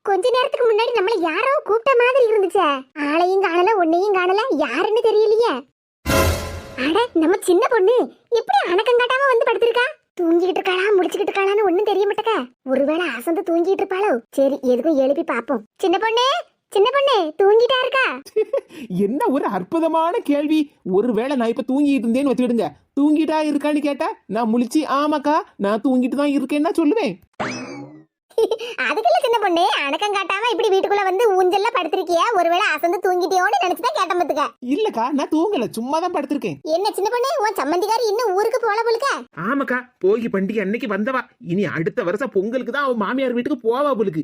கொஞ்ச நேரத்துக்கு முன்னாடி நம்மள யாரோ கூப்பிட்ட மாதிரி இருந்துச்சே. ஆளையும் காணல ஒன்னையும் காணல, யாருன்னு தெரியலையே. அட நம்ம சின்ன பொண்ணு எப்படி அணக்கம் காட்டாம வந்து படுத்திருக்கா? தூங்கிட்டு இருக்காளா முடிச்சுக்கிட்டு இருக்காளான்னு ஒண்ணும் தெரிய மாட்டேக்க. ஒருவேளை அசந்து தூங்கிட்டு இருப்பாளோ? சரி எதுக்கும் எழுப்பி பாப்போம். சின்ன பொண்ணு சின்ன பொண்ணு தூங்கிட்டா இருக்கா? என்ன ஒரு அற்புதமான கேள்வி. ஒருவேளை நான் இப்ப தூங்கிட்டு இருந்தேன்னு வச்சுக்கிடுங்க, தூங்கிட்டா இருக்கான்னு கேட்டா நான் முழிச்சு ஆமாக்கா நான் தூங்கிட்டு தான் இருக்கேன்னா சொல்லுவேன். அதுக்குள்ள சின்ன பொண்ணு அணக்கம் காட்டாம இப்படி வீட்டுக்குள்ள வந்து ஊஞ்சல்ல படுத்திருக்கிய, ஒருவேளை அசந்து தூங்கிட்டியோன்னு நினைச்சுதான் கேட்ட பாத்துக்க. இல்லக்கா நான் தூங்கல, சும்மா தான் படுத்திருக்கேன். என்ன சின்ன பொண்ணு உன் சம்மந்திக்காரி இன்னும் ஊருக்கு போல போலுக்க? ஆமாக்கா போகி பண்டிகை அன்னைக்கு வந்தவா, இனி அடுத்த வருஷம் பொங்கலுக்கு தான் அவன் மாமியார் வீட்டுக்கு போவா போலுக்கு.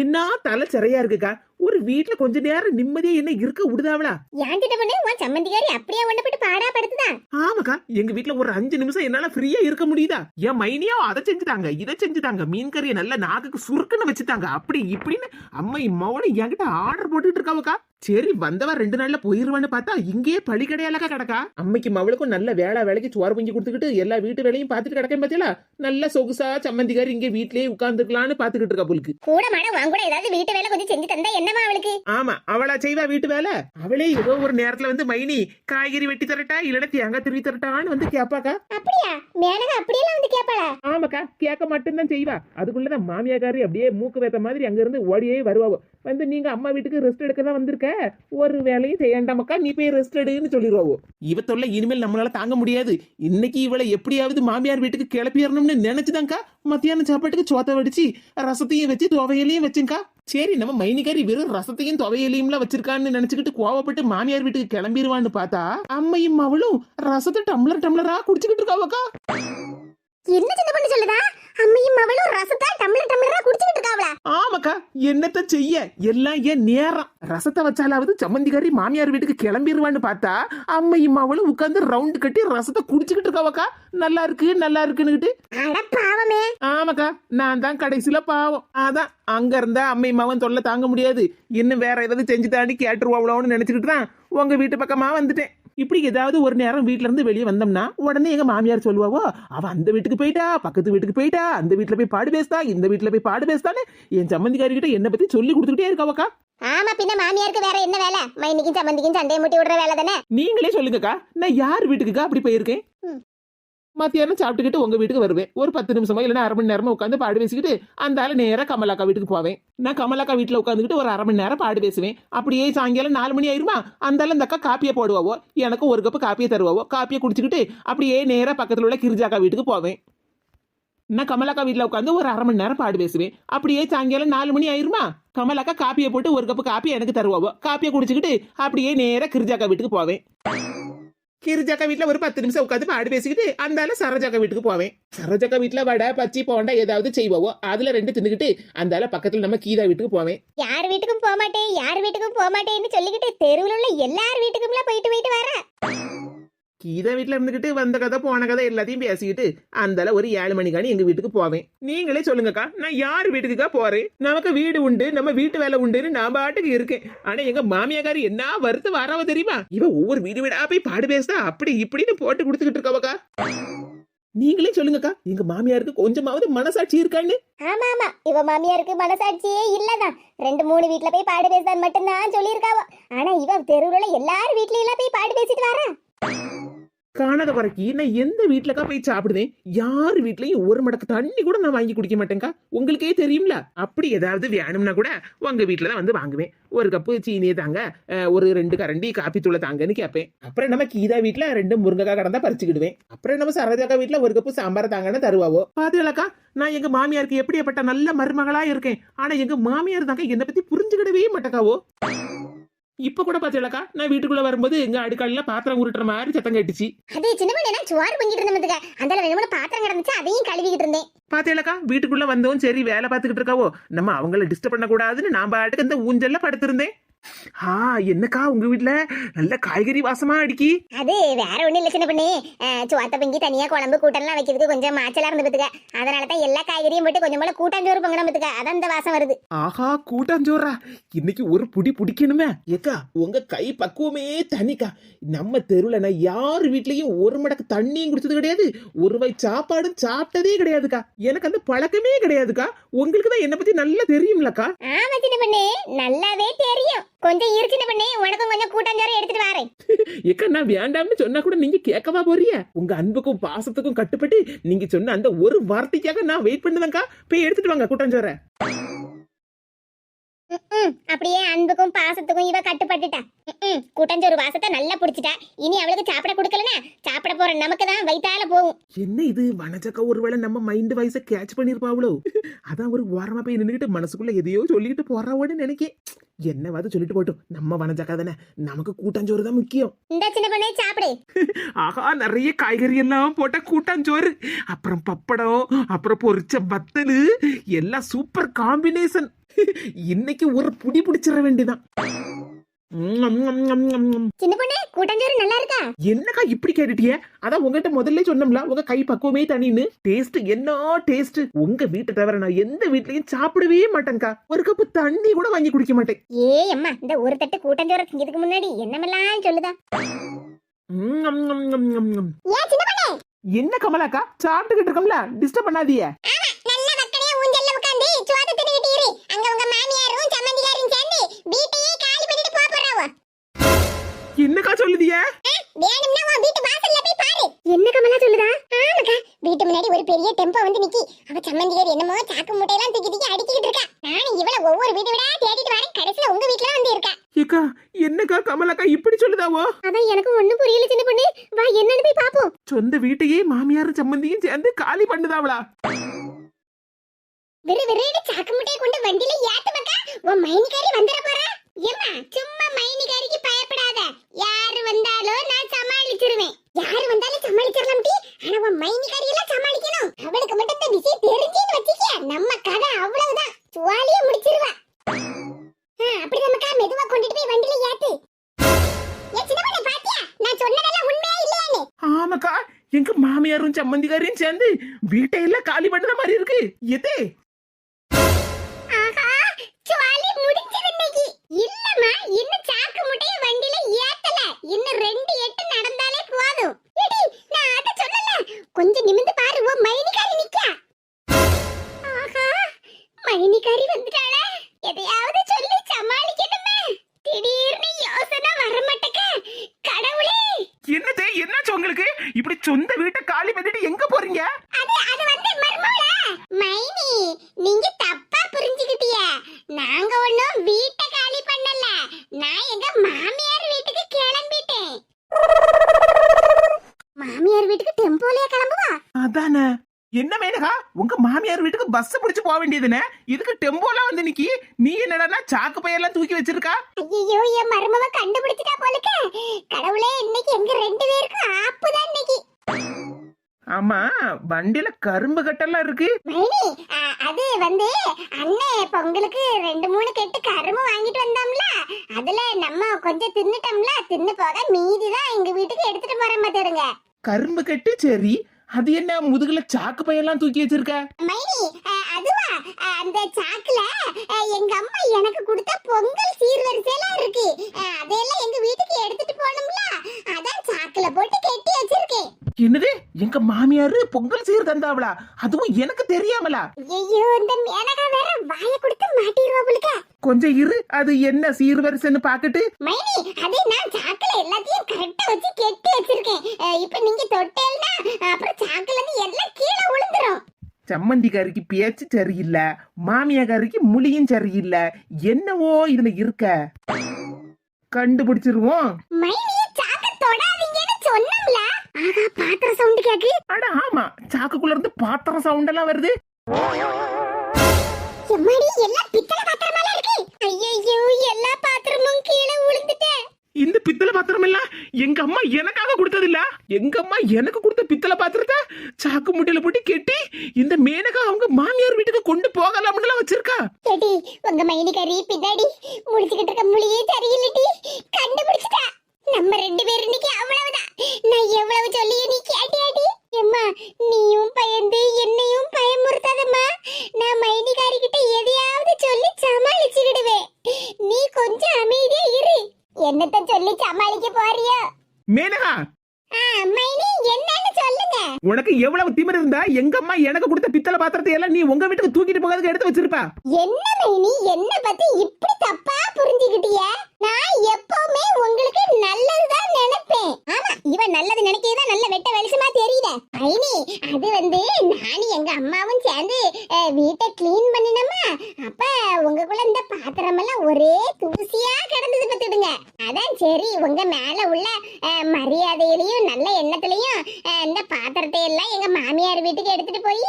என்ன தலை சிறையா இருக்குக்கா, ஒரு வீட்டுல கொஞ்ச நேரம் நிம்மதியா என்ன இருக்க விடுதாவளா? ஏன் சின்ன பொண்ணு உன் சம்மந்திக்காரி அப்படியே ஒண்ணு போட்டு பாடா படுத்துதா? ஆமாக்கா எங்க வீட்டுல ஒரு 5 நிமிஷம் என்னால ஃப்ரீயா இருக்க முடியுதா? என் மைனியா அதை செஞ்சுட்டாங்க இதை செஞ்சுட்டாங்க, மீன் கறியை நல்ல நாக்குக்கு சுருக்குன்னு வச்சுட்டாங்க, அப்படி இப்படின்னு அம்மா இம்மாவோட என்கிட்ட ஆர்டர் போட்டுட்டு இருக்காவக்கா. சரி வந்தவா 2 நாள்ல போயிருவான்னு பார்த்தா இங்கேயே பழி கிடையாலக்கா கிடக்கா. அம்மைக்கு மவளுக்கும் நல்ல வேலைக்கு சோறு பொங்கி கொடுத்துக்கிட்டு எல்லா வீட்டு வேலையும் பாத்துட்டு கிடக்கேன் பாத்தீங்களா? நல்ல சொகுசா சம்மந்திக்காரி இங்க வீட்லயே உட்கார்ந்துக்கலான்னு பாத்துக்கிட்டு இருக்கா போலுக்கு. கூட மாட வாங்க கூட ஏதாவது வீட்டு வேலை கொஞ்சம் செஞ்சு தந்தா என்னமா அவளுக்கு? ஆமா அவளா செய்வா வீட்டு வேலை. அவளே ஏதோ ஒரு நேரத்துல வந்து மைனி காய்கறி வெட்டி தரட்டா இல்லன்னா தேங்காய் திருவி தரட்டான்னு வந்து கேப்பாக்கா. அப்படியா? மேனகா அப்படியெல்லாம் வந்து கேப்பாளா? ஆமாக்கா கேட்க மட்டும்தான் செய்வா. அதுக்குள்ளதான் மாமியாக்காரி அப்படியே மூக்கு வேத்த மாதிரி அங்க இருந்து ஓடியே வருவாவோ. வந்து நீங்க அம்மா வீட்டுக்கு ரெஸ்ட் எடுக்க தான் வந்திருக்க, ஒரு வேலையும் செய்யண்டாமக்கா, நீ போய் ரெஸ்ட் எடுன்னு சொல்லிடுவாவோ. இவ தொல்லை இனிமேல் நம்மளால தாங்க முடியாது. இன்னைக்கு இவளை எப்படியாவது மாமியார் வீட்டுக்கு கிளப்பிடணும்னு நினைச்சுதான்க்கா மத்தியானம் சாப்பாட்டுக்கு சோத்த வடிச்சு ரசத்தையும் வச்சு துவையிலையும் வச்சுங்கக்கா. சரி நம்ம மைனிக்காரி வெறும் ரசத்தையும் துவையிலையும்லாம் வச்சிருக்கான்னு நினைச்சுக்கிட்டு கோவப்பட்டு மாமியார் வீட்டுக்கு கிளம்பிடுவான்னு பார்த்தா அம்மையும் அவளும் ரசத்தை டம்ளரா குடிச்சுக்கிட்டு இருக்காவக்கா. என்ன சின்ன பொண்ணு சொல்லுதா? அம்மையும் மவளும் ரசத்தை டம்ளரா குடிச்சிட்டு இருக்காவளா? ஆமாக்கா என்னத்த செய்ய, எல்லாம் ஏன் நேரம். ரசத்தை வச்சாலாவது சம்மந்திக்காரி மாமியார் வீட்டுக்கு கிளம்பிடுவான்னு பார்த்தா அம்மையும் அவளும் உட்கார்ந்து ரவுண்ட் கட்டி ரசத்தை குடிச்சுக்கிட்டு இருக்காவக்கா. நல்லா இருக்குன்னுகிட்டு. அட பாவமே. ஆமாக்கா நான் தான் கடைசியில பாவம். அதான் அங்க இருந்தா அம்மை மாவன் தொல்லை தாங்க முடியாது, இன்னும் வேற ஏதாவது செஞ்சு தாண்டி கேட்டுருவாங்களோன்னு நினைச்சுக்கிட்டு தான் உங்க வீட்டு பக்கமா வந்துட்டேன். இப்படி ஏதாவது ஒரு நேரம் வீட்டுல இருந்து வெளியே வந்தோம்னா உடனே எங்க மாமியார் சொல்லுவாவோ, அவ அந்த வீட்டுக்கு போயிட்டா, பக்கத்து வீட்டுக்கு போயிட்டா, அந்த வீட்டுல போய் பாடு பேசுதா, இந்த வீட்டுல போய் பாடு பேசுதான்னு என் சம்மந்திக்காரி கிட்ட என்ன பத்தி சொல்லி கொடுத்துக்கிட்டே இருக்காவக்கா. ஆமா பின்ன மாமியாருக்கு வேற என்ன வேலை? மைனிக்கும் சம்மந்திக்கும் சண்டையை முட்டி விடுற வேலை தானே. நீங்களே சொல்லுங்கக்கா, நான் யார் வீட்டுக்குக்கா அப்படி போயிருக்கேன்? மத்தியானம் சாப்பிட்டுக்கிட்டு உங்க வீட்டுக்கு வருவேன், ஒரு 10 நிமிஷமா இல்லைன்னா அரை மணி நேரமா உட்காந்து பாடு பேசிக்கிட்டு அந்த ஆளு நேரம் கமலாக்கா வீட்டுக்கு போவேன். நான் கமலாக்கா வீட்டுல உட்காந்துக்கிட்டு ஒரு அரை மணி நேரம் பாடு பேசுவேன். அப்படியே சாயங்காலம் 4 மணி ஆயிருமா, அந்த ஆளு அந்த அக்கா காப்பியை போடுவாவோ, எனக்கு ஒரு கப்பு காப்பியை தருவாவோ, காப்பியை குடிச்சுக்கிட்டு அப்படியே நேரம் பக்கத்துல உள்ள கிரிஜாக்கா வீட்டுக்கு போவேன். நான் கமலாக்கா வீட்டுல உட்காந்து ஒரு அரை மணி நேரம் பாடு பேசுவேன். அப்படியே சாயங்காலம் 4 மணி ஆயிருமா, கமலாக்கா காப்பியை போட்டு ஒரு கப்பு காப்பி எனக்கு தருவாவோ, காப்பியை குடிச்சுக்கிட்டு அப்படியே நேரம் கிரிஜாக்கா வீட்டுக்கு போவேன். கிரிஜாக்கா வீட்டுல ஒரு 10 நிமிஷம் உட்காந்து பாடு பேசிக்கிட்டு அந்த சரோஜாக்கா வீட்டுக்கு போவேன். சரோஜாக்கா வீட்டுல வடை பச்சி போண்டா ஏதாவது செய்வாவோ, அதுல 2 தின்னுக்கிட்டு அந்த பக்கத்துல நம்ம கீதா வீட்டுக்கு போவேன். யார் வீட்டுக்கும் போக மாட்டேன்னு சொல்லிக்கிட்டு தெருவில் உள்ள எல்லார் வீட்டுக்கும்லாம் போயிட்டு வர. கீதா வீட்டுல இருந்துகிட்டு வந்த கதை போன கதை எல்லாத்தையும் பேசிக்கிட்டு அந்த ஒரு 7 மணிக்கானு எங்க வீட்டுக்கு போவேன். நீங்களே சொல்லுங்கக்கா, நான் யார் வீட்டுக்குக்கா போறேன்? நமக்கு வீடு உண்டு, நம்ம வீட்டு வேலை உண்டுன்னு நான் பாட்டுக்கு இருக்கேன். ஆனா எங்க மாமியாக்காரி என்ன வருத்து வரவ தெரியுமா? இவ ஒவ்வொரு வீடு வீடா போய் பாடு பேசுதா, அப்படி இப்படின்னு போட்டு கொடுத்துக்கிட்டு இருக்கவக்கா. நீங்களே சொல்லுங்கக்கா, எங்க மாமியாருக்கு கொஞ்சமாவது மனசாட்சி இருக்கான்னு? ஆமா இவ மாமியாருக்கு மனசாட்சியே இல்லதான். 2-3 வீட்டுல போய் பாடு பேசுதான் மட்டும்தான் சொல்லியிருக்காவோ. ஆனா இவ தெருவுல எல்லார் வீட்லயும் எல்லாம் போய் பாடு பேசிட்டு வர. காணாத குறைக்கி நான் எந்த வீட்டுலக்கா போய் சாப்பிடுவேன்? யார் வீட்லயும் ஒரு மடக்கு தண்ணி கூட நான் வாங்கி குடிக்க மாட்டேங்க்கா, உங்களுக்கே தெரியும்ல. அப்படி ஏதாவது வேணும்னா கூட உங்க வீட்டுலதான் வந்து வாங்குவேன். ஒரு கப்பு சீனியை தாங்க, ஒரு 2 கரண்டி காப்பி தூளை தாங்கன்னு கேட்பேன். அப்புறம் நம்ம கீதா வீட்டுல 2 முருங்கைக்காய் கடந்தா பறிச்சுக்கிடுவேன். அப்புறம் நம்ம சரோஜாக்கா வீட்டுல ஒரு கப்பு சாம்பார் தாங்கன்னு தருவாவோ. பாத்துக்கலக்கா நான் எங்க மாமியாருக்கு எப்படிப்பட்ட நல்ல மருமகளா இருக்கேன். ஆனா எங்க மாமியார் தாங்க என்னை பத்தி புரிஞ்சுக்கிடவே மாட்டேக்காவோ. இப்ப கூட பாத்தீங்களா, நான் வீட்டுக்குள்ள வரும்போது எங்க அடுக்கால பாத்திரம் உருட்டுற மாதிரி சத்தம் கேட்டுச்சு. அது சின்ன பண்ணி நான் சோறு பொங்கிட்டு இருந்தேன். அந்த வேணும்னு பாத்திரம் கிடந்துச்சு, அதையும் கழுவிக்கிட்டு இருந்தேன். பாத்தீங்களா வீட்டுக்குள்ள வந்தவும் சரி வேலை பார்த்துக்கிட்டு இருக்காவோ, நம்ம அவங்கள டிஸ்டர்ப் பண்ண கூடாதுன்னு நான் பாட்டுக்கு இந்த ஊஞ்சல்ல படுத்திருந்தேன். என்னக்கா உங்க வீட்ல நல்ல காய்கறி வாசமா அடிக்கி? அது வேற ஒண்ணும் இல்ல சின்ன பண்ணி, சோத்த பொங்கி தனியா குழம்பு கூட்டம்லாம் வைக்கிறதுக்கு கொஞ்சம் மாச்சலா இருந்து பத்துக்க. அதனாலதான் எல்லா காய்கறியும் போட்டு கொஞ்சம் போல கூட்டாஞ்சோறு பொங்கணும் பத்துக்க. அதான் இந்த வாசம் வருது. ஆஹா கூட்டாஞ்சோறா, இன்னைக்கு ஒரு புடி பிடிக்கணுமே. ஏக்கா உங்க கை பக்குவமே தனிக்கா. நம்ம தெருவுல நான் யாரு வீட்லயும் ஒரு மடக்கு தண்ணியும் குடிச்சது கிடையாது, ஒரு வாய் சாப்பாடும் சாப்பிட்டதே கிடையாதுக்கா. எனக்கு அந்த பழக்கமே கிடையாதுக்கா. உங்களுக்கு தான் என்ன பத்தி நல்லா தெரியும்லக்கா. ஆமா சின்ன பண்ணி, நல்லாவே தெரியும். கொஞ்சம் இரு சின்ன பண்ணி, உனக்கும் கொஞ்சம் கூட்டாஞ்சோறு எடுத்துட்டு வரேன். ஏக்கா நான் வேண்டாம்னு சொன்னா கூட நீங்க கேட்கவா போறிய? உங்க அன்புக்கும் பாசத்துக்கும் கட்டுப்பட்டு நீங்க சொன்ன அந்த ஒரு வார்த்தைக்காக நான் வெயிட் பண்ணுதேன்க்கா. போய் எடுத்துட்டு வாங்க கூட்டாஞ்சோற. அப்படியே அன்புக்கும் பாசத்துக்கும் இவ கட்டுப்பட்டுட்டா. கூட்டாஞ்சோறு வாசத்தை நல்லா புடிச்சிட்டா. இனி அவளுக்கு சாப்பிட கொடுக்கலனா சாப்பிட போற நமக்கு தான் வயித்தால போகும். என்ன இது வனஜக்கா, ஒருவேளை நம்ம மைண்ட் வைஸ கேட்ச் பண்ணிருப்பாவளோ? அதான் ஒரு ஓரமா போய் நின்னுகிட்டு மனசுக்குள்ள எதையோ சொல்லிட்டு போறாவோன்னு நினைக்கேன். என்னவாது சொல்லிட்டு போட்டும், நம்ம வனஜக்கா தானே, நமக்கு கூட்டாஞ்சோறு தான் முக்கியம். இந்த சின்ன பண்ணே சாப்பிடு. ஆஹா நிறைய காய்கறி எல்லாம் போட்ட கூட்டாஞ்சோறு, அப்புறம் பப்படம், அப்புறம் பொரிச்ச வத்தலு, எல்லாம் சூப்பர் காம்பினேஷன். இன்னைக்கு ஒரு புடி பிடிச்சிட வேண்டியதான். சின்ன பொண்ணே கூட்டாஞ்சோறு நல்லா இருக்கா? என்னக்கா இப்படி கேட்டுட்டிய? அதான் உங்ககிட்ட முதல்ல சொன்னோம்ல, உங்க கை பக்குவமே தனின்னு. டேஸ்ட் என்ன டேஸ்ட். உங்க வீட்டை தவிர நான் எந்த வீட்லயும் சாப்பிடவே மாட்டேன்க்கா. ஒரு கப்பு தண்ணி கூட வாங்கி குடிக்க மாட்டேன். அம்மா, இந்த ஒரு தட்டு கூட்டாஞ்சோறு திங்கிறதுக்கு முன்னாடி என்னமெல்லாம் சொல்லுதா? என்ன கமலாக்கா சாப்பிட்டுக்கிட்டு இருக்கோம்ல, டிஸ்டர்ப் பண்ணாதீங்க. என்னக்கா சொல்லுதிய? என்ன கமலா சொல்லுதா? ஆமாக்கா, வீட்டு முன்னாடி ஒரு பெரிய டெம்போ வந்து நிக்கி. அவ சம்மந்தியார் என்னமோ சாக்கு மூட்டையெல்லாம் தூக்கி தூக்கி அடிக்கிட்டு இருக்கா. நானும் இவள ஒவ்வொரு வீட்டு விடா தேடிட்டு வரேன். கடைசில உங்க வீட்ல வந்து இருக்கா. ஏக்கா என்னக்கா கமலாக்கா இப்படி சொல்லுதாவோ? அதான் எனக்கு ஒண்ணும் புரியல சின்ன பொண்ணு. வா என்னன்னு போய் பாப்போம். சொந்த வீட்டையே மாமியாரும் சம்மந்தியும் சேர்ந்து காலி பண்ணுதாவளா? விறுவிறுன்னு சாக்கு மூட்டையை கொண்டு வண்டியில ஏத்துமக்கா. உன் மைனிகாரி வந்துட போறா. ஏம்மா சும்மா மைனிகாரிக்கு பயப்படாத. யாரு வந்தாலும் நான் சமாளிச்சிருவேன். யாரு வந்தாலும் சமாளிச்சிரலாம் டி. ஆனா உன் மைனிகாரி எல்லாம் சமாளிக்கணும். அவளுக்கு மட்டும் இந்த விஷயம் தெரிஞ்சின்னு வச்சிக்க, நம்ம கதை அவ்வளவுதான். சுவாலியே முடிச்சிருவா. அப்படி நமக்கா மெதுவா கொண்டுட்டு போய் வண்டியில ஏத்து. ஏ சின்ன பொண்ணு பாத்தியா, நான் சொன்னதெல்லாம் உண்மையா இல்லையானே? ஆமாக்கா, எங்க மாமியாரும் சம்மந்திகாரையும் சேர்ந்து வீட்டை எல்லாம் காலி பண்ணுற மாதிரி இருக்கு. எதே இல்லம்மா, இன்னும் சாக்கு முட்டைய வண்டியில ஏத்தல. இன்னும் 2 எட்டு நடந்தாலே போதும். எடி, நான் அத சொல்லல. கொஞ்சம் நிமிர்ந்து பாரு, உன் மைனிகாரி நிக்கா. ஆஹா, மைனிகாரி வந்துட்டாளே. எதையாவது சொல்லி சமாளிக்கணுமே. திடீர்னு யோசனை வர மாட்டேக்க. கடவுளே, என்னதே என்னாச்சு உங்களுக்கு? இப்படி சொந்த வீட்டை காலி பண்ணிட்டு எங்க போறீங்க? அது வந்து மர்மோல. மைனி, நீங்க தப்பா புரிஞ்சுக்கிட்டிய. நாங்க ஒண்ணும் வீட்டை காலி பண்ணல. நான் எங்க மாமியார் வீட்டுக்கு கிளம்பிட்டேன். மாமியார் வீட்டுக்கு டெம்போலயே கிளம்புவா? அதானே. என்ன மேனகா, உங்க மாமியார் வீட்டுக்கு பஸ் பிடிச்சு போக வேண்டியதுனே, இதுக்கு டெம்போலாம் வந்து நிக்கி. நீ என்னடா சாக்கு பையெல்லாம் தூக்கி வச்சிருக்கா? ஐயோ, என் மருமவ கண்டுபிடிச்சிட்டா போலுக்க. கடவுளே, இன்னைக்கு எங்க 2 பேருக்கும் ஆப்புதான் இன்னைக்கு. ஆமா, வண்டியில கரும்பு கட்டெல்லாம் இருக்கு. மைனி, அது வந்து அண்ணே பொங்கலுக்கு 2-3 கெட்டு கரும்பு வாங்கிட்டு வந்தோம்ல. அதுல நம்ம கொஞ்சம் தின்னுட்டோம்ல. தின்னு போக மீதிதான் எங்க வீட்டுக்கு எடுத்துட்டு போறேன் பாத்துடுங்க. கரும்பு கட்டு சரி, அது என்ன முதுகுல சாக்கு பையெல்லாம் தூக்கி வச்சிருக்க? மைனி, அதுவா, அந்த சாக்குல எங்க அம்மா எனக்கு கொடுத்த பொங்கல் சீர்வரிசையெல்லாம் இருக்கு. அதெல்லாம் எங்க வீட்டுக்கு எடுத்துட்டு போகணும்ல. அதான் சாக்குல போட்டு கெட்டி வச்சிருக்கேன். என்னது, எங்க மாமியாரு பொங்கல் சீர் தந்தாவளா? அதுவும் எனக்கு தெரியாமலா? ஐயோ, இந்த மேனகா வேற வாயை கொடுத்து மாட்டிடுவா போலுக்க. கொஞ்சம் இரு, அது என்ன சீர்வரிசைன்னு பாக்கட்டு. மைனி, அது நான் சாக்குல எல்லாத்தையும் கரெக்டா வச்சு கெட்டி வச்சிருக்கேன். இப்ப நீங்க தொட்டேல்னா அப்புறம் சாக்குல இருந்து எல்லாம் கீழே விழுந்துரும். சம்மந்திக்காரிக்கு பேச்சு சரியில்லை, மாமியாக்காரிக்கு மொழியும் சரியில்லை. என்னவோ இதுல இருக்க. கண்டுபிடிச்சிருவோம். மைனி, சாக்க தொடாதீங்கன்னு சொன்னோம்ல. ஆகா, பாத்திர சவுண்ட் கேக்கு. அட ஆமா, சாக்குக்குள்ள இருந்து பாத்திரம் சவுண்ட் எல்லாம் வருது. எம்மாடி, எல்லாம் பித்தளை பாத்திரமால இருக்கு. ஐயோ, எல்லா பாத்திரமும் கீழே விழுந்துட்டே. இந்த பித்தளை பாத்திரம் எல்லாம் எங்க அம்மா எனக்காக கொடுத்தது இல்ல, எங்க அம்மா எனக்கு கொடுத்த பித்தளை பாத்திரத்தை சாக்கு முட்டையில போட்டு கெட்டி இந்த மேனகா அவங்க மாமியார் வீட்டுக்கு கொண்டு போகலாம்னு வச்சிருக்கா. ஏடி உங்க மைனிகாரி பின்னாடி முடிச்சுக்கிட்டு இருக்க மொழியே சரியில்லடி, கண்டுபிடிச்சிட்டா. நம்ம ரெண்டு பேரும் இன்னைக்கு அவ்வளவுதான். நான் எவ்வளவு சொல்லியும் நீ கேட்டியாடி? எம்மா நீயும் பயந்து என்னையும் பயமுறுத்தாதம்மா. நான் மைனிகாரி கிட்ட எதையாவது சொல்லி சமாளிச்சுக்கிடுவேன். நீ கொஞ்சம் அமைதியா இரு. என்னத்த சொல்லி சமாளிக்க போறியோ? மேனகா மைனி என்னன்னு சொல்லுங்க. உனக்கு எவ்வளவு திமிரு இருந்தா எங்க அம்மா எனக்கு கொடுத்த பித்தளை பாத்திரத்தை எல்லாம் நீ உங்க வீட்டுக்கு தூக்கிட்டு போகிறதுக்கு எடுத்து வச்சிருப்பா. என்ன மைனி என்ன பத்தி இப்படி தப்பா புரிஞ்சுக்கிட்டிய? நான் எப்பவுமே உங்களுக்கு நல்லதுதான் நினைப்பேன். ஆமா இவன் நல்லது நினைக்கிறதா நல்ல வெட்ட வெளிச்சமா தெரியுதே. மைனி அது நானும் எங்க அம்மாவும் சேர்ந்து வீட்டை கிளீன் பண்ணினோமா, அப்ப உங்களுக்குள்ள இந்த பாத்திரம் எல்லாம் ஒரே தூசியா கிடந்தது பத்துடுங்க. அதான் சரி உங்க மேல உள்ள மரியாதையிலையும் நல்ல எண்ணத்திலையும் இந்த பாத்திரத்தை எல்லாம் எங்க மாமியார் வீட்டுக்கு எடுத்துட்டு போய்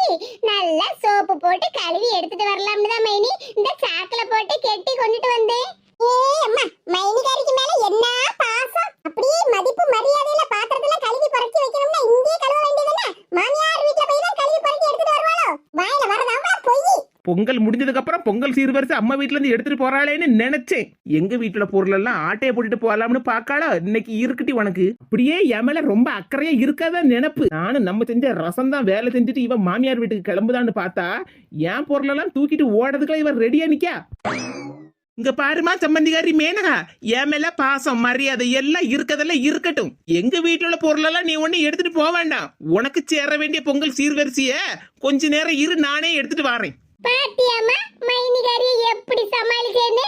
நல்லா சோப்பு போட்டு கழுவி எடுத்துட்டு வரலாம்னு தான் மைனி இந்த சாக்குல போட்டு கெட்டி கொண்டுட்டு வந்தேன். ஏ அம்மா மைனிகாரிக்கு மேல என்ன பாசம்! அப்படியே மதிப்பு மரியாதையில பாத்திரத்துல கழுவி பறக்கி வைக்கணும்னா இங்கே கழுவ வேண்டியதுன்னா மாமியார் வீட்ல போய் தான் கழுவி பறக்கி எடுத்துட்டு வருவாளோ? வாயில வரதா பொய். பொங்கல் முடிஞ்சதுக்கு அப்புறம் பொங்கல் சீர்வரிசை அம்மா வீட்டுல இருந்து எடுத்துட்டு போறாளேன்னு நினைச்சேன். எங்க வீட்டுல பொருள் எல்லாம் ஆட்டையை போட்டுட்டு போகலாம்னு பாக்காளா இன்னைக்கு இருக்குட்டி உனக்கு. அப்படியே என் மேல ரொம்ப அக்கறையா இருக்காதான் நினைப்பு. நானும் நம்ம செஞ்ச ரசம் தான் வேலை செஞ்சுட்டு இவன் மாமியார் வீட்டுக்கு கிளம்புதான்னு பார்த்தா என் பொருளெல்லாம் தூக்கிட்டு ஓடுறதுக்குலாம் இவன் ரெடியா நிக்கா. இங்க பாருமா சம்பந்திகாரி மேனகா, என் மேல பாசம் மரியாதை எல்லாம் இருக்கதெல்லாம் இருக்கட்டும். எங்க வீட்டுல உள்ள பொருளெல்லாம் நீ ஒண்ணு எடுத்துட்டு போக வேண்டாம். உனக்கு சேர வேண்டிய பொங்கல் சீர்வரிசைய கொஞ்ச நேரம் இரு, நானே எடுத்துட்டு வரேன். பாத்தியாமா மைனிகாரியை எப்படி சமாளிச்சேன்னு?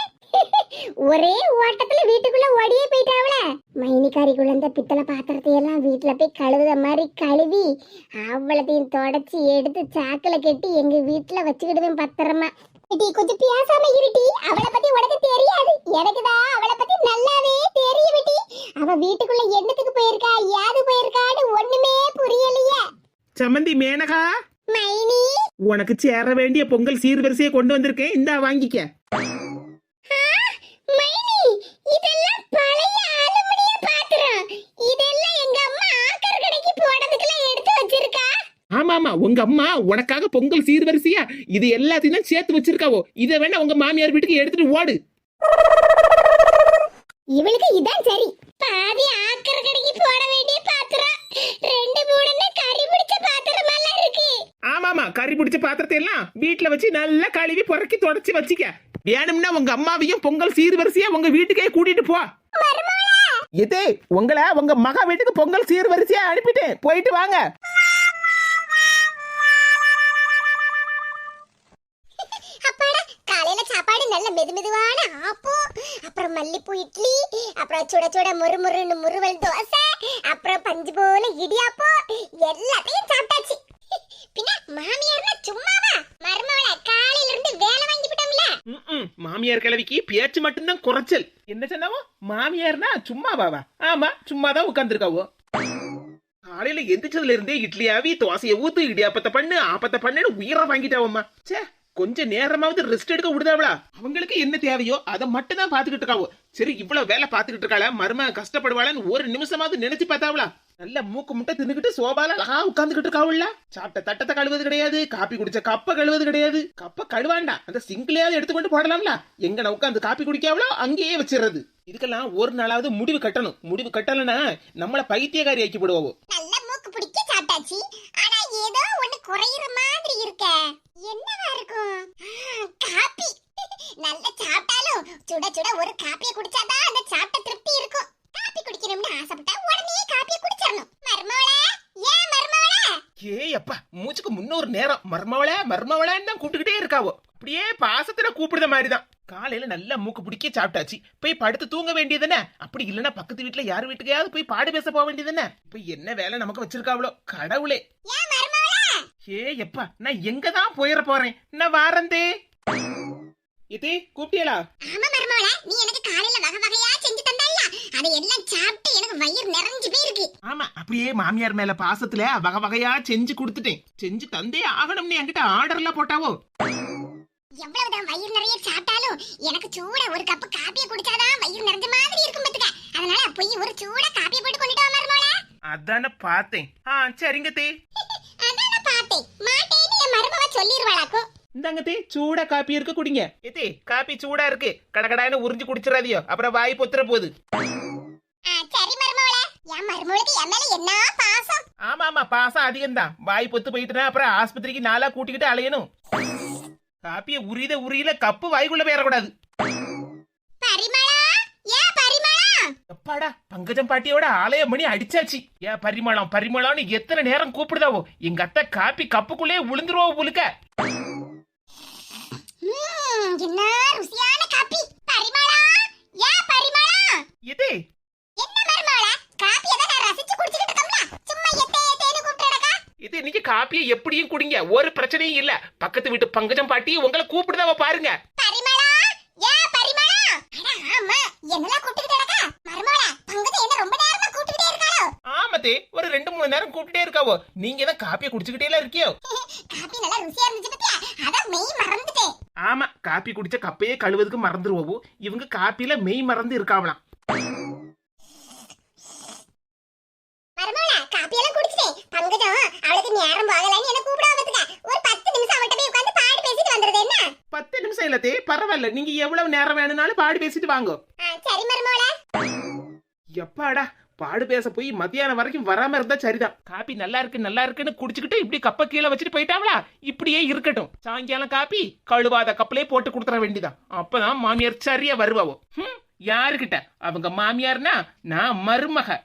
ஒரே ஓட்டத்துல வீட்டுக்குள்ள ஓடியே போயிட்டாவல. மைனிகாரிக்குள்ள இந்த பித்தளை பாத்திரத்தை எல்லாம் வீட்டுல போய் கழுவுத மாதிரி கழுவி அவ்வளத்தையும் தொடச்சி எடுத்து சாக்குல கட்டி எங்க வீட்டுல வச்சுக்கிடுவேன் பத்திரமா. கொஞ்சம் பேசாம இருட்டி. அவளை பத்தி உனக்கு தெரியாது, எனக்குதான் அவளை பத்தி நல்லாவே தெரியும் விட்டி. அவ வீட்டுக்குள்ள என்னத்துக்கு போயிருக்கா யாது போயிருக்கான்னு ஒண்ணுமே புரியலையே. சம்பந்தி மேனகா, மைனி உனக்கு சேர வேண்டிய பொங்கல் சீர்வரிசையை கொண்டு வந்திருக்கேன், இந்தா வாங்கிக்க. மைனி இதெல்லாம் பழைய அலுமினிய பாத்திரம். இதெல்லாம் எங்க அம்மா ஆக்கர் கடைக்கு போடுறதுக்குலாம் எடுத்து வச்சிருக்கா. ஆமா ஆமா, உங்க அம்மா உனக்காக பொங்கல் சீர்வரிசையா இது எல்லாத்தையும் தான் சேர்த்து வச்சிருக்காவோ. இதை வேணா உங்க மாமியார் வீட்டுக்கு எடுத்துட்டு ஓடு. இவளுக்கு இதான் சரி. பாதி ஆக்கர் கடைக்கு போட வேண்டிய பாத்திரம், ரெண்டு மூணுன்னு கறி பிடிச்ச பாத்திரம் எல்லாம் இருக்கு. ஆமாமா, கறி பிடிச்ச பாத்திரத்தை எல்லாம் வீட்டுல வச்சு நல்லா கழுவி புறக்கி தொடச்சி வச்சுக்க. வேணும்னா உங்க அம்மாவையும் பொங்கல் சீர்வரிசையா உங்க வீட்டுக்கே கூட்டிட்டு போ. இதே உங்களை உங்க மகா வீட்டுக்கு பொங்கல் சீர்வரிசையா அனுப்பிட்டேன், போயிட்டு வாங்க. சாப்பாடு நல்ல மெதுமெதுவான ஆப்போ, அப்புறம் மல்லிப்பூ இட்லி, அப்புறம் சுட சுட முறுமுறுன்னு முறுவல் தோசை, அப்புறம் பஞ்சு போல இடியாப்போ எல்லாத்தையும் சாப்பிட்டாச்சு. பின்ன மாமியார்னா சும்மாவா? மருமவள காலையில இருந்து வேலை வாங்கி விட்டோம்ல. மாமியார் கிழவிக்கு பேச்சு மட்டும்தான் குறைச்சல். என்ன சொன்னாவோ? மாமியார்னா சும்மாவாவா? ஆமா, சும்மாதான் உட்கார்ந்துருக்காவோ. காலையில எந்திரிச்சதுல இருந்தே இட்லியாவி தோசையை ஊத்து இடியாப்பத்தை பண்ணு ஆப்பத்தை பண்ணுன்னு உயிரை வாங்கிட்டாவம்மா. சே, கொஞ்ச நேரமாவது ரெஸ்ட் எடுக்க விடுதாவளா? அவங்களுக்கு என்ன தேவையோ அதை மட்டும் தான் பாத்துக்கிட்டு இருக்காவோ. சரி, இவ்வளவு வேலை பாத்துக்கிட்டு இருக்காள, மரும கஷ்டப்படுவாளன்னு ஒரு நிமிஷமாவது நினைச்சு பார்த்தாவளா? நல்ல மூக்கு முட்டை தின்னுக்கிட்டு சோபால அழகா உட்கார்ந்துகிட்டு இருக்காவுல்ல. சாப்பிட்ட தட்டத்தை கழுவது கிடையாது, காப்பி குடிச்ச கப்ப கழுவது கிடையாது. கப்ப கழுவாண்டா, அந்த சிங்கிளையாவது எடுத்துக்கொண்டு போடலாம்ல. எங்க உட்காந்து காப்பி குடிக்காவளோ அங்கேயே வச்சிடுறது. இதுக்கெல்லாம் ஒரு நாளாவது முடிவு கட்டணும். முடிவு கட்டலன்னா நம்மள பைத்தியக்காரி ஆக்கி போடுவோம். நல்ல மூக்கு பிடிக்க சாப்பிட்டாச்சு, ஆனா ஏதோ ஒண்ணு குறையிற மாதிரி இருக்க. என்னவா இருக்கும்? காப்பி. நல்ல சாப்பிட்டாலும் சுட சுட ஒரு காப்பியை குடிச்சாதான் அந்த சாப்பிட்ட திருப்தி இருக்கும். காப்பி குடிக்கணும்னு ஆசைப்பட்டா உடனே காப்பியை குடிச்சிடணும். மர்மவளே, ஏன் மர்மவளே? ஏய் அப்பா, மூச்சுக்கு முன்னொரு நேரம் மர்மவளே மர்மவளேன்னு தான் கூப்பிட்டுக்கிட்டே இருக்காவோ. அப்படியே பாசத்துல கூப்பிடுற மாதிரிதான். காலையில நல்லா மூக்கு பிடிக்க சாப்பிட்டாச்சு, போய் படுத்து தூங்க வேண்டியதுன்னு. அப்படி இல்லன்னா பக்கத்து வீட்டுல யார் வீட்டுக்கையாவது போய் பாடு பேச போக வேண்டியதுன்னு. இப்ப என்ன வேலை நமக்கு வச்சிருக்காவளோ கடவுளே. ஏ எப்பா, நான் எங்கதான் போயிட போறேன், நான் வாரந்தே. இதே கூப்பிட்டியலா? ஆமா மர்மவளே, நீ எனக்கு காலையில வகை வகையா செஞ்சு தந்தல்ல, அதை எல்லாம் சாப்பிட்டு எனக்கு வயிறு நிறைஞ்சு போயிருக்கு. ஆமா, அப்படியே மாமியார் மேல பாசத்துல வகை வகையா செஞ்சு கொடுத்துட்டேன். செஞ்சு தந்தே ஆகணும்னு என்கிட்ட ஆர்டர்லாம் போட்டாவோ. எவ்வளவுதான் வயிறு நிறைய சாப்பிட்டாலும் எனக்கு சூட ஒரு கப் காப்பியை குடிச்சாதான் வயிறு நிறைஞ்ச மாதிரி இருக்கும் பாத்துக்க. அதனால போய் ஒரு சூட காப்பியை போட்டு கொண்டுட்டு வா மர்மவளே. அதான பார்த்தேன். சரிங்க தே. அதான் பார்த்தேன் மாட்டேன்னு என் மருமவ சொல்லிடுவாளாக்கும். இந்தாங்க தே, சூடா காப்பி இருக்கு, குடிங்க. ஏத்தே, காப்பி சூடா இருக்கு, கடகடான்னு உறிஞ்சு குடிச்சிடாதியோ, அப்புறம் வாய் பொத்துற போகுது. சரி மருமவளே, என் மருமவளுக்கு என் மேல என்ன பாசம். ஆமா பாசம் அதிகம்தான். வாய் பொத்து போயிட்டுனா அப்புறம் ஆஸ்பத்திரிக்கு நாளா கூட்டிக்கிட்டு அலையணும். காப்பிய உரியல கப்பு வாய்க்குள்ள பேரக்கூடாது. பரிமளா, ஏன் பரிமளா? எப்பாடா, பங்கஜம் பாட்டியோட ஆலய மணி அடிச்சாச்சு. ஏன் பரிமளம்னு எத்தனை நேரம் கூப்பிடுதாவோ, எங்க அத்தை காப்பி கப்புக்குள்ளே விழுந்துருவோ புழுக்க. என்ன ருசியான காப்பி. பரிமளா, ஏன் பரிமளா? எதே என்ன மருமவளே, காப்பியை தான் நான் ரசிச்சு குடிச்சிட்டு இருக்கோம்ல, சும்மா எத்தேன்னு கூப்பிட்டுடக்கா. இது நீங்க காப்பியை எப்படியும் குடிங்க, ஒரு பிரச்சனையும் இல்ல. பக்கத்து வீட்டு பங்கஜம் பாட்டி உங்களை கூப்பிடுதாவ பாருங்க. பரிமளா, ஏன் பரிமளா? அட ஆமா, என்னலாம் கூப்பிட்டுட்டே இருக்கா மருமவளே? பங்கஜம் என்ன ரொம்ப நேரமா கூப்பிட்டுட்டே இருக்காளோ? ஆமதே, ஒரு 2-3 நேரம் கூப்பிட்டுட்டே இருக்காவோ. நீங்க தான் காப்பியை குடிச்சுக்கிட்டே இருக்கியோ. காப்பி நல்லா ருசியா இருந்துச்சு பத்தியா, அதான் மெய் மறந்துட்டேன். ஆமா, காப்பி குடிச்ச கப்பையே கழுவுறதுக்கு மறந்துருவோம். இவங்க காப்பியில மெய் மறந்து இருக்காவலாம். மருமவளே, காப்பி எல்லாம் குடிச்சிட்டேன். பங்கஜம் அவளுக்கு நேரம் போகலன்னு என்ன கூப்பிடாமத்துக்க. ஒரு 10 நிமிஷம் அவட்ட போய் உட்கார்ந்து பாடி பேசிட்டு வந்துறது என்ன? 10 நிமிஷம் இல்லத்தே, பரவாயில்ல. நீங்க எவ்வளவு நேரம் வேணும்னாலும் பாடி பேசிட்டு வாங்க. சரி மருமவளே. எப்பாடா, பாடு பேச போய் மத்தியானம் வரைக்கும் வராம இருந்தா சரிதான். காப்பி நல்லா இருக்குன்னு குடிச்சுக்கிட்டு இப்படி கப்ப கீழே வச்சுட்டு போயிட்டாங்களா, இப்படியே இருக்கட்டும். சாயங்காலம் காப்பி கழுவாத கப்பலே போட்டு கொடுத்துற வேண்டிதான். அப்பதான் மாமியார் சரியா வருவாவோ. யாருகிட்ட? அவங்க மாமியார்னா நான் மருமக.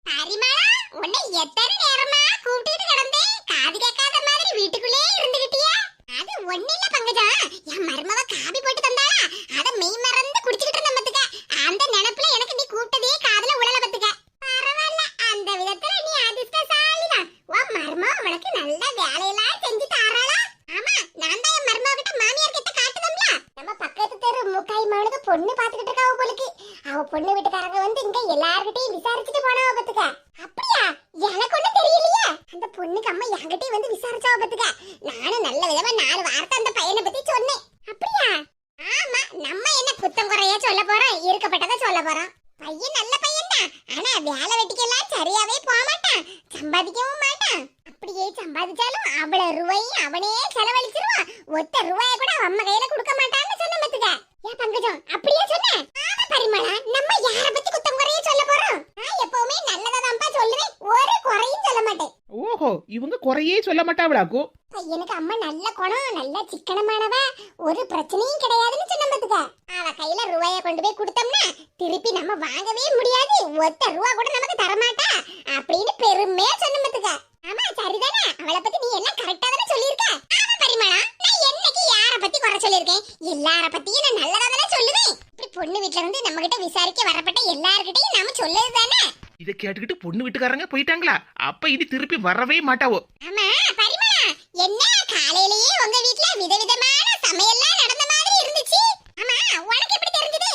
பரிமளா, உன்னை எத்தனை நேரமா கூப்பிட்டுட்டு கிடந்தேன், காது கேட்காத மாதிரி வீட்டுக்குள்ளே இருந்துகிட்டியா? அது ஒண்ணில்ல பங்கஜம், என் மருமவ காபி போட்டு தந்தாளா, அத மெய் மறந்து குடிச்சிட்டு இருந்த பத்துக்க. அந்த நினைப்புல எனக்கு நீ கூப்பிட்டதே காதுல உழல பத்துக்க. பரவாயில்ல, அந்த விதத்துல நீ அதிர்ஷ்டசாலிதான். உன் மருமவ உனக்கு நல்ல வேலையெல்லாம் செஞ்சு தாராளா. ஆமா, நான் தான் என் மருமவ கிட்ட மாமியார் கிட்ட காட்டுதம்ல. நம்ம பக்கத்து தெரு முக்காய் மவனுக்கு பொண்ணு பாத்துக்கிட்டு இருக்காவ போலுக்கு. அவ பொண்ணு வீட்டுக்காரங்க வந்து இங்க எல்லார்கிட்டயும் விசாரிச்சுட்டு போனவ பத்துக்க. அப்படியா? எனக்கு ஒண்ணும் தெரியலையே. அந்த பொண்ணுக்கு அம்மா என்கிட்டயும் வந்து விசாரிச்சாவ பத்துக்க. நானும் நல்ல விதமா 4 வார்த்தை அந்த பையனை பத்தி சொன்னேன். அப்படியா? ஆமா, நம்ம என்ன குத்தம் குறையா சொல்ல போறோம், இருக்கப்பட்டதை சொல்ல போறோம். பையன் நல்ல பையன் தான், ஆனா வேலை வெட்டிக்கெல்லாம் சரியாவே போக மாட்டான், சம்பாதிக்கவும் மாட்டான். அப்படியே சம்பாதிச்சாலும் அவ்வளவு ரூபாயும் அவனே செலவழிச்சிருவான். ஒத்த ரூபாய கூட அவன் அம்மா கையில கொடுக்க மாட்டான்னு சொன்ன பத்துக்க. ஏன் பங்கஜம் அப்படியே சொன்னேன்? ஆமா பரிமளா, நம்ம யார பத்தி குத்தம் குறைய சொல்ல போறோம்? நான் எப்பவுமே நல்லதாதான்ப்பா சொல்லுவேன், ஒரு குறையும் சொல்ல மாட்டேன். ஓஹோ, இவங்க குறையே சொல்ல மாட்டாவளாக்கோ. பையனுக்கு அம்மா நல்ல குணம், நல்ல சிக்கனமானவ, ஒரு பிரச்சனையும் கிடையாதுன்னு சொன்ன பத்துக்க. அவ கையில ரூபாய கொண்டு போய் கொடுத்தோம்னா திருப்பி நம்ம வாங்கவே முடியாது, ஒத்த ரூபா கூட நமக்கு தரமாட்டா அப்படின்னு பெருமையா சொன்ன பத்துக்க. ஆமா சரிதானே, அவளை பத்தி நீ எல்லாம் கரெக்டா தானே சொல்லியிருக்க. ஆமா பரிமளா, நான் என்னைக்கு யார பத்தி குறை சொல்லியிருக்கேன்? எல்லார பத்தியும் நான் நல்லதா தானே சொல்லுவேன். இப்படி பொண்ணு வீட்டுல இருந்து நம்ம கிட்ட விசாரிக்க வரப்பட்ட எல்லார்கிட்டையும் நாம சொல்லுது தானே. இத கேட்டுக்கிட்டு பொண்ணு வீட்டுக்காரங்க போயிட்டாங்களா, அப்ப இனி திருப்பி வரவே மாட்டாவோ. ஆமா பரிமளா, என்ன காலையிலேயே உங்க வீட்ல விதவிதமான சமையல்லாம் நடந்த மாதிரி இருந்துச்சு. ஆமா, உனக்கு எப்படி தெரிஞ்சது?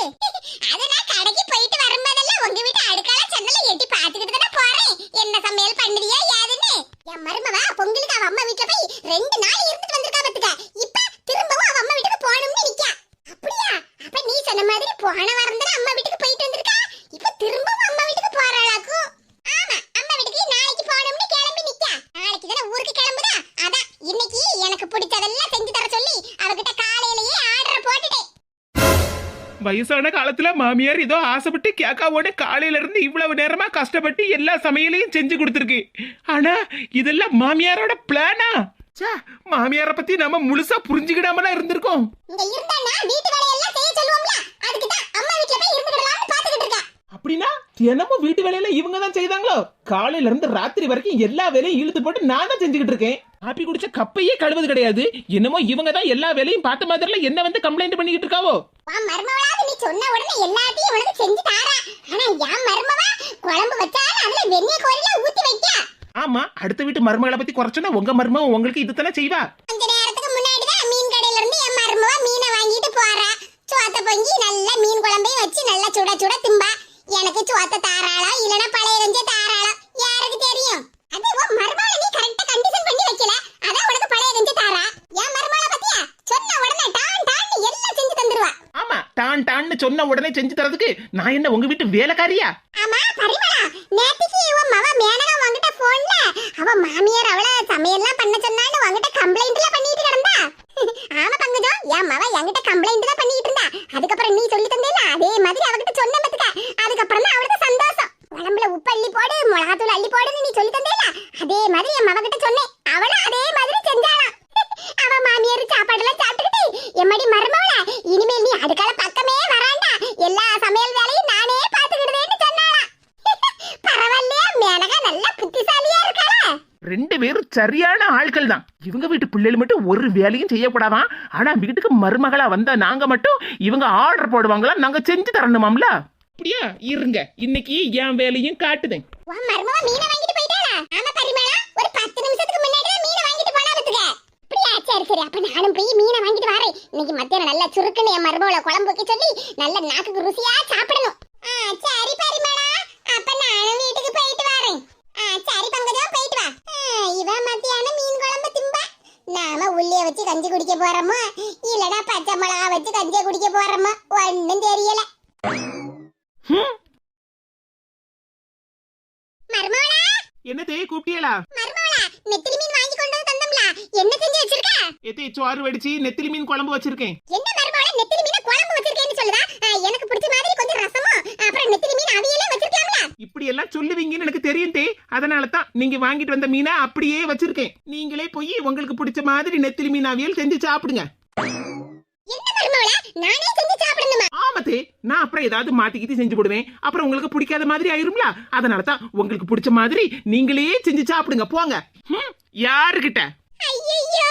அத நான் கடைக்கு போயிட்டு வரும்போதெல்லாம் உங்க வீட்டு அடுக்கால ஜன்னல எட்டி பாத்துக்கிட்டு தான போறேன், என்ன சமையல் பண்ணுவியா யாதுன்னு. என் மருமவ பொங்கலுக்கு அவ அம்மா வீட்ல போய் 2 நாள் இருந்துட்டு வந்திருக்கா பத்துக்க. இப்ப திரும்பவும் அவ அம்மா வீட்டுக்கு போகணும்னு நிக்கா. அப்படியா? அப்ப நீ சொன்ன மாதிரி போன வாரம் தான அம்மா வீட்டுக்கு போயிட்டு வந்திருக்கா, இப்ப திரும்பவும் அம்மா வீட்டுக்கு போறாளாக்கும். ஆமா, அம்மா வீட்டுக்கு நாளைக்கு போகணும்னு கிளம்பி நிக்கா. நாளைக்கு தான ஊருக்கு கிளம்புதா, அதான் இன்னைக்கு எனக்கு பிடிச்சதெல்லாம் செஞ்சு தர சொல்லி அவகிட்ட காலையிலேயே ஆர்டர் போட்டுட்டேன். வயசான காலத்துல மாமியார் ஏதோ ஆசைப்பட்டு கேக்காவோட காலையில இருந்து இவ்வளவு நேரமா கஷ்டப்பட்டு எல்லா சமையலையும் செஞ்சு கொடுத்துருக்கு. ஆனா இதெல்லாம் மாமியாரோட பிளானா? மாமியார பத்தி நம்ம முழுசா புரிஞ்சுக்கிடாமலாம் இருந்திருக்கோம். இங்க இருந்தானா வீட்டு வேலையெல்லாம் செய்ய சொல்லுவோம்ல, அதுக்கு தான் அம்மா வீட்ல போய் இருந்துடலாம்னு பாத்துக்கிட்டு இருக்கா. அப்படின்னா தினமும் வீட்டு வேலையில இவங்க தான் செய்தாங்களோ? காலையில இருந்து ராத்திரி வரைக்கும் எல்லா வேலையும் இழுத்து போட்டு நான் தான் செஞ்சுக்கிட்டு இருக்கேன். காப்பி குடிச்ச கப்பையே கழுவது கிடையாது. என்னமோ இவங்க தான் எல்லா வேலையும் பார்த்த மாதிரில என்ன வந்து கம்ப்ளைண்ட் பண்ணிக்கிட்டு இருக்காவோ. மருமவளாவது நீ சொன்ன உடனே எல்லாத்தையும் உனக்கு செஞ்சு தாரா. ஆனா என் மருமவா குழம்பு வச்சாலும் அதுல வெண்ணெய் கோரில ஊத்தி வைக்க. ஆமா, அடுத்த வீட்டு மருமகளை பத்தி குறைச்சோன்னா உங்க மருமக உங்களுக்கு இதுதானே செய்வா. கொஞ்ச நேரத்துக்கு முன்னாடி தான் மீன் கடையில இருந்து என் மருமவா மீனை வாங்கிட்டு போறா. சோத்த பொங்கி நல்ல மீன் குழம்பையும் வச்சு நல்லா சுட சுட திம்பா. எனக்கு சோத்த தாராளா இல்லனா பழைய வெஞ்ச தாராளா யாருக்கு தெரியும்? அது உன் மருமகளை நீ கரெக்ட்டா கண்டிஷன் பண்ணி வைக்கல, அதான் உனக்கு பழைய வெஞ்ச தாரா. என் மருமகளை பத்தியா சொன்ன உடனே டான் டான் எல்லாம் செஞ்சு தந்துருவா. ஆமா, டான் டான்னு சொன்ன உடனே செஞ்சு தரதுக்கு நான் என்ன உங்க வீட்டு வேலைக்காரியா? ஆமா பரிமளா, நேத்திக்கு உன் மவ மேனகா உன்கிட்ட போன்ல அவ மாமியார் அவள சமையல்லாம் பண்ண சொன்னான்னு உன்கிட்ட கம்ப்ளைண்ட்ல பண்ணிட்டு கிடந்தா. ஆமா பங்கஜம், என் மவ என்கிட்ட கம்ப்ளைண்ட் தான் பண்ணிட்டு இருந்தா. அதுக்கப்புறம் நீ சொல்லி தந்தேல அதே மாதிரி அவகிட்ட சொன்ன பத்துக்க. அதுக்கப்புறம் தான் அவளுக்கு சந்தோஷம். உடம்புல உப்பு அள்ளி போடு, மிளகாத்தூள் அள்ளி போடுன்னு நீ சொல்லி தந்தேல அதே மாதிரி என் மவ கிட்ட சொன்னேன். அவளும் அதே மாதிரி செஞ்சாளாம். அவ மாமியார் சாப்பாடுலாம் சாப்பிட்டுக்கிட்டு எம்மடி மருமவள இனிமேல் நீ அடுக்கள பக்கமே வராண்டா, எல்லா சமையல் வேலையும் நானே பாத்துக்கிடுவேன்னு சொன்னாளாம். பரவாயில்லையா, மேனகா நல்ல புத்திசாலியா இருக்காள. ரெண்டு பேரும் சரியான ஆட்கள் தான். இவங்க வீட்டு பிள்ளைகள் மட்டும் ஒரு வேலையும் செய்யக்கூடாதான். ஆனா வீட்டுக்கு மருமகளா வந்தா நாங்க மட்டும் இவங்க ஆர்டர் போடுவாங்களா, நாங்க செஞ்சு தரணுமாம்ல. அப்படியா, இருங்க இன்னைக்கு என் வேலையும் காட்டுதேன். உன் மருமவ மீனை வாங்கிட்டு போயிட்டாளா? ஆமா பரிமளா, ஒரு 10 நிமிஷத்துக்கு முன்னாடி தான் மீனை வாங்கிட்டு போனா பாத்துக்க. அப்படியா, சரி சரி, அப்ப நானும் போய் மீனை வாங்கிட்டு வரேன். இன்னைக்கு மத்தியானம் நல்லா சுருக்குன்னு என் மருமவள குழம்பு வைக்க சொல்லி நல்ல நாக்குக்கு ருசியா சாப்பிடணும். சரி பரிமளா, அப்ப நானும் வீட்டுக்கு போயிட்டு வரேன். சரி பங்கஜம், போயிட்டு வா. இவன் மத்தியானம் மீன் குழம்பு திம்பா. நாம உள்ளிய வச்சு கஞ்சி குடிக்க போறோமோ இல்லனா பச்சை மிளகா வச்சு கஞ்சியை குடிக்க போறோமோ ஒன்னும் தெரியல. மருமவளா, என்னதே கூப்பிட்டியலா? மருமவளா, நெத்திலி மீன் வாங்கி கொண்டு வந்து தந்தம்ல, என்ன செஞ்சு வச்சிருக்க? எத்தே சோறு வடிச்சு நெத்திலி மீன் குழம்பு வச்சிருக்கேன். என்ன மருமவளா, நெத்திலி மீனை குழம்பு வச்சிருக்கேன்னு சொல்லுதா? எனக்கு பிடிச்ச மாதிரி கொஞ்சம் ரசமும் அப்புறம் நெத்திலி மீன் அவியலே வச்சிருக்கலாம்ல. இப்படி எல்லாம் சொல்லுவீங்கன்னு எனக்கு தெரியும் தே. அதனால தான் நீங்க வாங்கிட்டு வந்த மீனை அப்படியே வச்சிருக்கேன். நீங்களே போய் உங்களுக்கு பிடிச்ச மாதிரி நெத்திலி மீன் அவியல் செஞ்சு சாப்பிடுங்க. என்ன மருமவளா, நானே செஞ்சு சாப்பிடணுமா? ஆமத்தே, நான் அப்புறம் ஏதாவது மாத்திக்கிட்டு செஞ்சு போடுவேன். அப்புறம் உங்களுக்கு பிடிக்காத மாதிரி ஆயிரும்ல. அதனால தான் உங்களுக்கு பிடிச்ச மாதிரி நீங்களே செஞ்சு சாப்பிடுங்க. போங்க. யாருகிட்ட? ஐயோ,